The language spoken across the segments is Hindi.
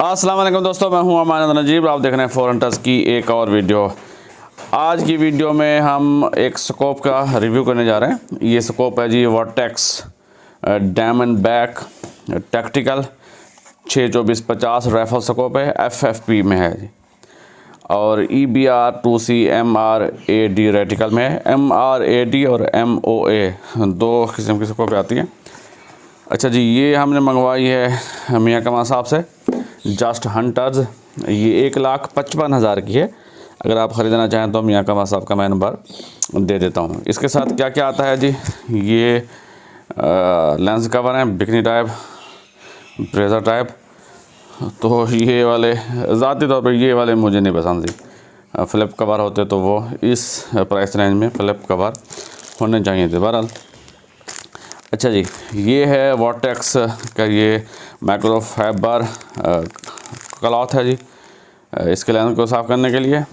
अस्सलाम वालेकुम दोस्तों, मैं हूं अमान नजीब। आप देख रहे हैं फॉरेन टच की एक और वीडियो। आज की वीडियो में हम एक स्कोप का रिव्यू करने जा रहे हैं। ये स्कोप है जी Vortex Diamondback tactical 624-50 rifle scope है, FFP में है जी। और EBR-2C MRAD रेटिकल में है। MRAD और MOA दो किस्म की स्कोप आती हैं। अच्छा जी, ये हमने मंगवाई है मियाँ कमाल साहब से, जस्ट हंटर्स। ये 1,55,000 की है। अगर आप ख़रीदना चाहें तो मियाँ कमाल साहब का मैं नंबर दे देता हूँ। इसके साथ क्या क्या आता है जी, ये लेंस कवर है, बिकनी टाइप, ब्रेजर टाइप। तो ये वाले ज़ाती तौर पर ये वाले मुझे नहीं पसंद थी। फ्लिप कवर होते तो वो इस प्राइस रेंज में फ्लिप कवर होने चाहिए थे। बहरहाल अच्छा जी, ये है वर्टेक्स का ये माइक्रोफाइबर क्लॉथ है जी, इसके लेंस को साफ़ करने के लिए।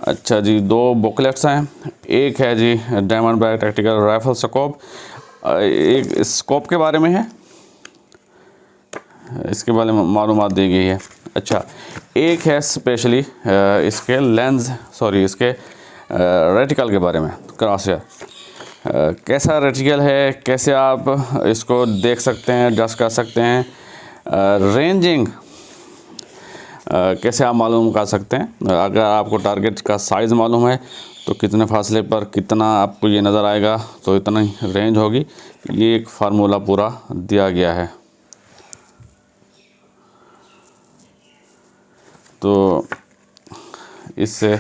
अच्छा जी, दो बुकलेट्स हैं। एक है जी Diamondback tactical rifle scope, एक स्कोप के बारे में है, इसके बारे में मालूमात दी गई है। अच्छा, एक है स्पेशली इसके लेंस इसके रेटिकल के बारे में, क्रॉसवायर कैसा रेटिकल है, कैसे आप इसको देख सकते हैं, एडजस्ट कर सकते हैं, रेंजिंग कैसे आप मालूम कर सकते हैं। अगर आपको टारगेट का साइज़ मालूम है तो कितने फासले पर कितना आपको ये नज़र आएगा, तो इतना ही रेंज होगी। ये एक फार्मूला पूरा दिया गया है। तो इससे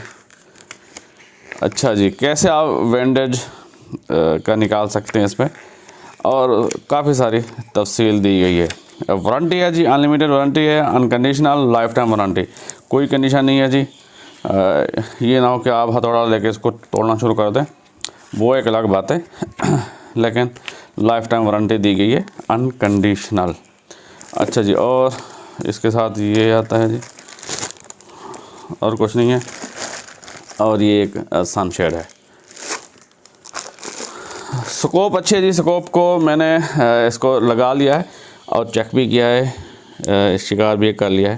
अच्छा जी, कैसे आप वेंडेज का निकाल सकते हैं इसमें, और काफ़ी सारी तफसील दी गई है। वारंटी है जी, अनलिमिटेड वारंटी है, अनकंडीशनल लाइफ टाइम वारंटी, कोई कंडीशन नहीं है जी। ये ना हो कि आप हथौड़ा लेके इसको तोड़ना शुरू कर दें, वो एक अलग बात है। लेकिन लाइफ टाइम वारंटी दी गई है, अनकंडीशनल। अच्छा जी, और इसके साथ ये आता है जी, और कुछ नहीं है। और ये एक सनशेड है। स्कोप अच्छी है जी। स्कोप को मैंने इसको लगा लिया है और चेक भी किया है, शिकार भी कर लिया है।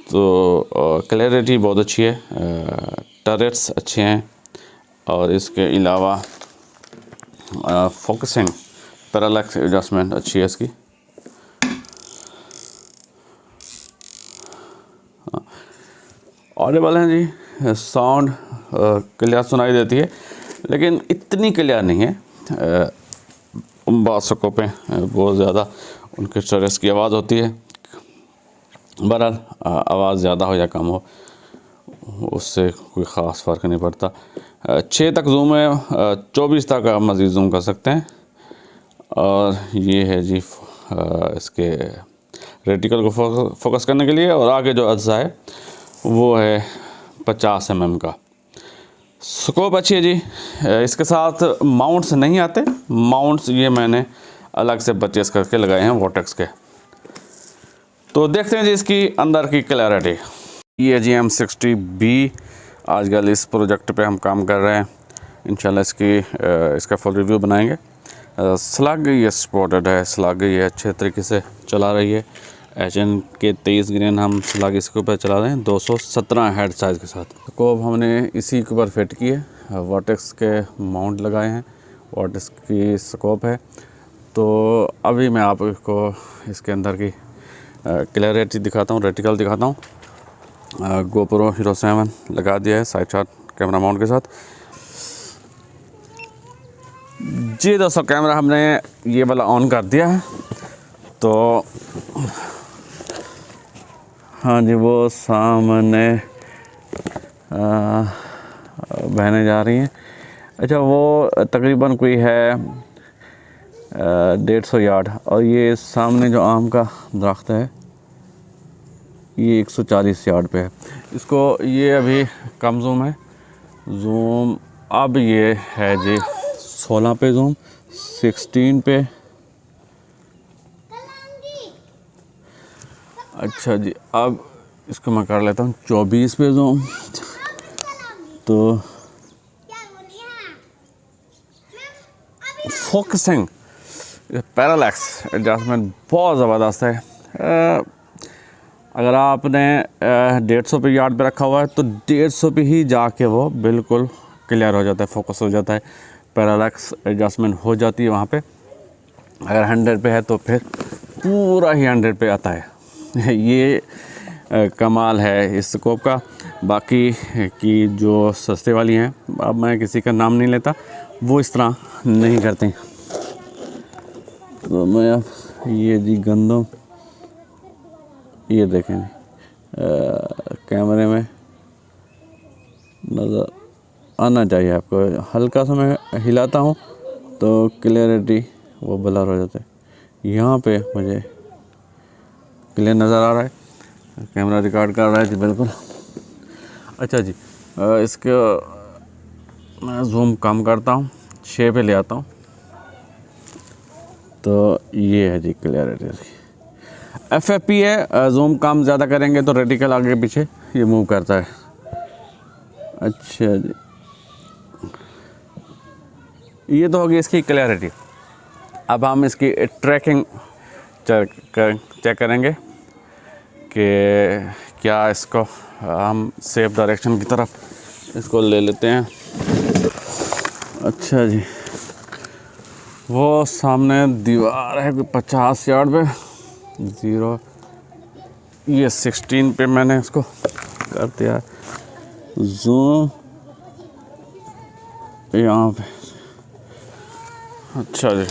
तो क्लैरिटी बहुत अच्छी है, टरेट्स अच्छे हैं, और इसके अलावा फोकसिंग पैरालैक्स एडजस्टमेंट अच्छी है इसकी। ऑडिबल है जी, साउंड क्लियर सुनाई देती है, लेकिन इतनी क्लियर नहीं है। बात स्कोपें बहुत ज़्यादा उनके स्टोरेज की आवाज़ होती है। बहरहाल आवाज़ ज़्यादा हो या कम हो, उससे कोई ख़ास फ़र्क नहीं पड़ता। 6 तक जूम है, 24 तक आप मज़ीद जूम कर सकते हैं। और ये है जी इसके रेटिकल को फोकस करने के लिए। और आगे जो अज्जा है वो है 50 mm का। स्कोप अच्छी है जी। इसके साथ माउंट्स नहीं आते, माउंट्स ये मैंने अलग से परचेस करके लगाए हैं वर्टेक्स के। तो देखते हैं जी इसकी अंदर की क्लैरिटी। ये जी M60B, आजकल इस प्रोजेक्ट पे हम काम कर रहे हैं। इंशाल्लाह इसका फुल रिव्यू बनाएंगे। स्लग ये स्पॉटेड है, स्लग ये अच्छे तरीके से चला रही है। HN के 23 ग्रेन हम स्लग इसके ऊपर चला रहे हैं 217 हेड साइज़ के साथ। स्कोप हमने इसी के ऊपर फिट किए, वर्टेक्स के माउंट लगाए हैं, वर्टेक्स की स्कोप है। तो अभी मैं आपको इसके अंदर की क्लैरिटी दिखाता हूँ, रेटिकल दिखाता हूँ। GoPro Hero 7 लगा दिया है साइड शॉट कैमरा माउंट के साथ। जी दोस्तों, कैमरा हमने ये वाला ऑन कर दिया है। तो हाँ जी, वो सामने बहने जा रही हैं। अच्छा, वो तकरीबन कोई है 150 यार्ड, और ये सामने जो आम का दरख्त है ये 140 यार्ड पे है। इसको ये अभी कम जूम है, जूम अब ये है जी 16 पे जूम, 16 पे। अच्छा जी, अब इसको मैं कर लेता हूँ 24 पे जूम। तो फोकसिंग पैरालैक्स एडजस्टमेंट बहुत ज़बरदस्त है। अगर आपने 150 पे यार्ड पे रखा हुआ है तो 150 पे ही जाके वो बिल्कुल क्लियर हो जाता है, फोकस हो जाता है, पैरालैक्स एडजस्टमेंट हो जाती है वहाँ पे। अगर 100 पे है तो फिर पूरा ही 100 पे आता है। ये कमाल है इस स्कोप का। बाकी की जो सस्ते वाली हैं, अब मैं किसी का नाम नहीं लेता, वो इस तरह नहीं करते। तो मैं अब ये जी गंदम, ये देखें कैमरे में नज़र आना चाहिए आपको। हल्का सा मैं हिलाता हूँ तो क्लियरिटी वो ब्लर हो जाता है। यहाँ पे मुझे क्लियर नज़र आ रहा है, कैमरा रिकॉर्ड कर रहा है जी बिल्कुल। अच्छा जी, इसके मैं जूम कम करता हूँ, 6 पे ले आता हूँ, तो ये है जी क्लियरिटी। FFP है, जूम कम ज़्यादा करेंगे तो रेटिकल आगे पीछे ये मूव करता है। अच्छा जी, ये तो होगी इसकी क्लियरिटी। अब हम इसकी ट्रैकिंग चेक करेंगे कि क्या इसको हम सेफ डायरेक्शन की तरफ इसको ले लेते हैं। अच्छा जी, वो सामने दीवार है 50 यार्ड पे, 0, ये 16 पे मैंने इसको कर दिया जूम यहाँ पे। अच्छा जी,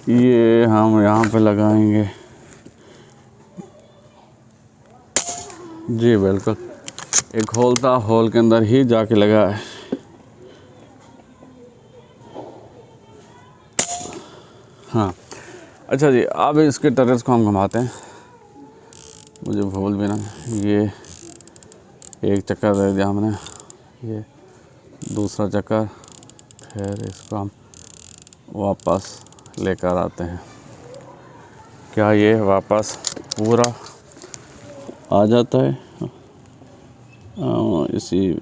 ये हम यहाँ पे लगाएंगे जी बिल्कुल। एक होल था, होल के अंदर ही जाके लगा है। हाँ, अच्छा जी, अब इसके टर्रेस को हम घुमाते हैं। मुझे भूल भी ना, ये एक चक्कर दे दिया हमने, ये दूसरा चक्कर, फिर इसको हम वापस लेकर आते हैं। क्या ये वापस पूरा आ जाता है? इसी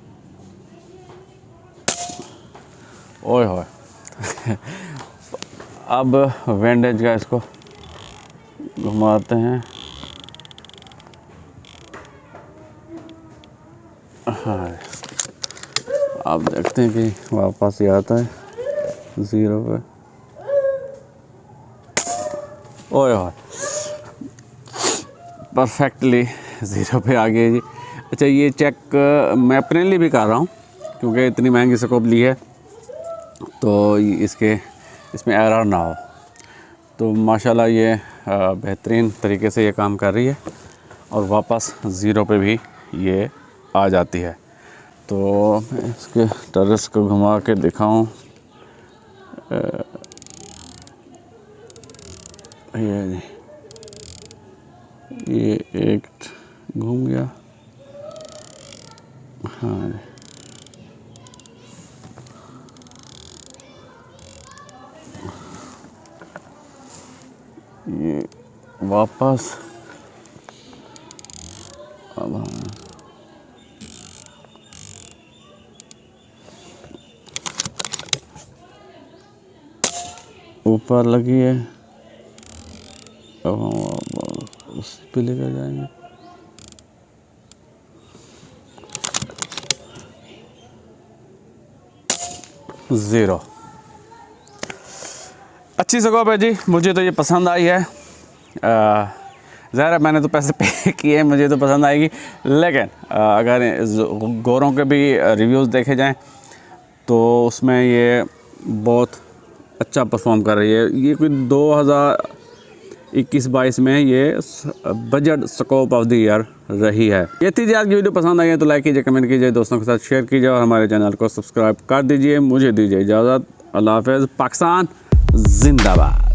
ओए होए अब वेंडेज का इसको घुमाते हैं। हाँ, आप देखते हैं कि वापस ही आता है 0 पे। ओए होए, परफेक्टली 0 पे आ गई जी। अच्छा, ये चेक मैं अपने लिए भी कर रहा हूँ क्योंकि इतनी महंगी स्कोप ली है तो इसमें एरर ना हो। तो माशाल्लाह ये बेहतरीन तरीके से ये काम कर रही है और वापस 0 पे भी ये आ जाती है। तो इसके टर्रेस को घुमा के दिखाऊं, ये एक घूम गया। हाँ, ये वापस अब ऊपर लगी है, अब हम उसी पे लेकर जाएंगे। ज़ीरो, अच्छी स्कोप है जी, मुझे तो ये पसंद आई है। ज़ाहिर है मैंने तो पैसे पे किए, मुझे तो पसंद आएगी, लेकिन अगर गोरों के भी रिव्यूज़ देखे जाएं तो उसमें ये बहुत अच्छा परफॉर्म कर रही है। ये कोई 2021-22 में ये budget scope of the year रही है। ये थी आज की वीडियो, पसंद आई है तो लाइक कीजिए, कमेंट कीजिए, दोस्तों के साथ शेयर कीजिए और हमारे चैनल को सब्सक्राइब कर दीजिए। मुझे दीजिए इजाज़त, अल्लाह हाफ़िज़, पाकिस्तान जिंदाबाद।